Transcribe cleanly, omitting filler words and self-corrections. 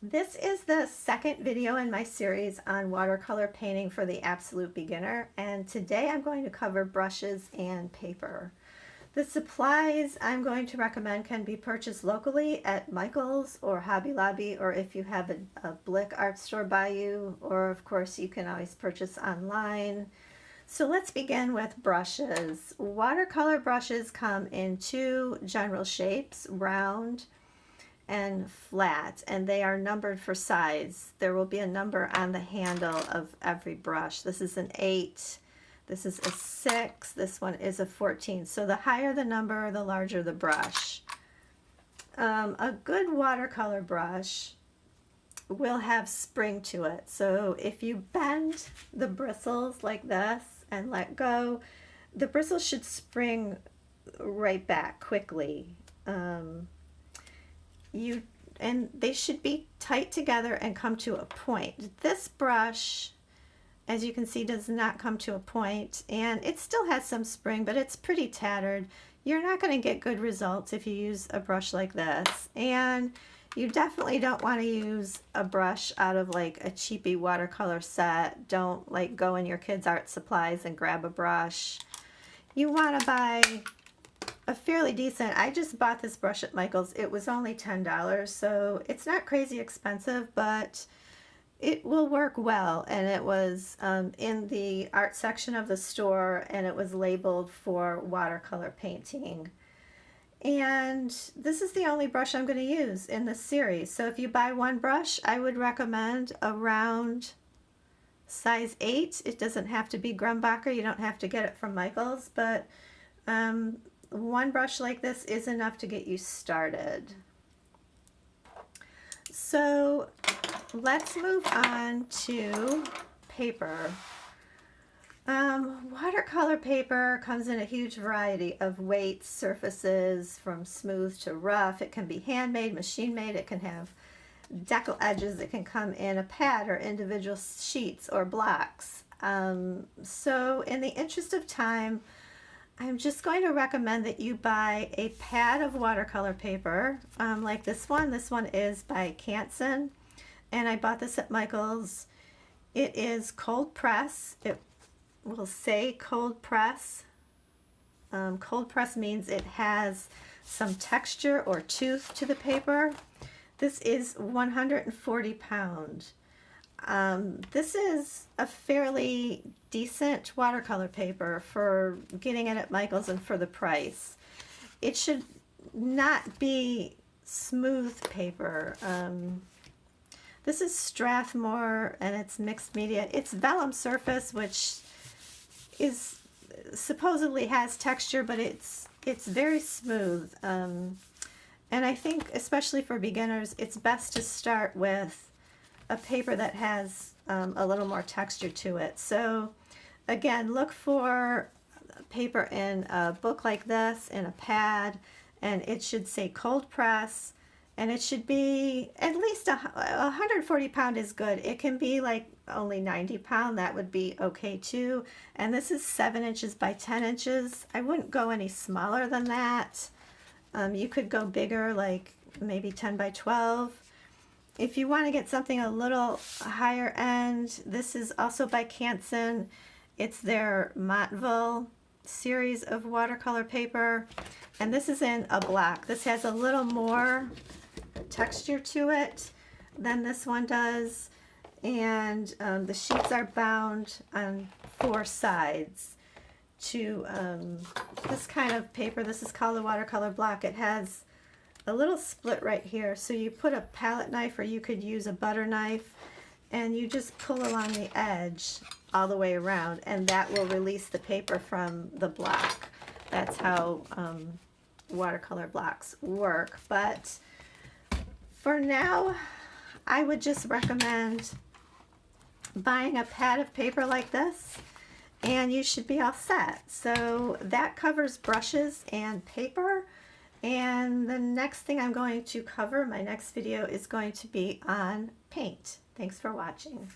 This is the second video in my series on watercolor painting for the absolute beginner, and today I'm going to cover brushes and paper. The supplies I'm going to recommend can be purchased locally at Michael's or Hobby Lobby, or if you have a Blick art store by you, or of course you can always purchase online. So let's begin with brushes. Watercolor brushes come in two general shapes, round and flat, and they are numbered for size. There will be a number on the handle of every brush. This is an 8, this is a 6, this one is a 14. So the higher the number, the larger the brush. A good watercolor brush will have spring to it. So if you bend the bristles like this and let go, the bristles should spring right back quickly. And they should be tight together and come to a point. This brush, as you can see, does not come to a point, and it still has some spring, but it's pretty tattered. You're not going to get good results if you use a brush like this, and you definitely don't want to use a brush out of like a cheapy watercolor set. Don't like go in your kids' art supplies and grab a brush. You want to buy a fairly decent. I just bought this brush at Michael's. It was only $10, so it's not crazy expensive, but it will work well. And it was in the art section of the store, and it was labeled for watercolor painting. And this is the only brush I'm going to use in this series. So if you buy one brush, I would recommend a round size 8. It doesn't have to be Grumbacher. You don't have to get it from Michael's, but one brush like this is enough to get you started. So let's move on to paper. Watercolor paper comes in a huge variety of weights, surfaces, from smooth to rough. It can be handmade, machine made. It can have decal edges. It can come in a pad or individual sheets or blocks. So in the interest of time, I'm just going to recommend that you buy a pad of watercolor paper like this one. This one is by Canson, and I bought this at Michael's. It is cold press. It will say cold press. Cold press means it has some texture or tooth to the paper. This is 140 pounds. This is a fairly decent watercolor paper for getting it at Michael's and for the price. It should not be smooth paper. This is Strathmore, and it's mixed media. It's vellum surface, which is supposedly has texture, but it's very smooth. And I think especially for beginners, it's best to start with a paper that has a little more texture to it. So again, look for paper in a book like this, in a pad, and it should say cold press, and it should be at least 140 pound is good. It can be like only 90 pound, that would be okay too. And this is 7 inches by 10 inches. I wouldn't go any smaller than that. You could go bigger, like maybe 10 by 12. If you want to get something a little higher end, this is also by Canson. It's their Montville series of watercolor paper, and this is in a block. This has a little more texture to it than this one does, and the sheets are bound on 4 sides to this kind of paper. This is called a Watercolor Block. It has a little split right here, so you put a palette knife, or you could use a butter knife, and you just pull along the edge all the way around, and that will release the paper from the block. That's how watercolor blocks work. But for now, I would just recommend buying a pad of paper like this, and you should be all set. So that covers brushes and paper. And the next thing I'm going to cover, my next video, is going to be on paint. Thanks for watching.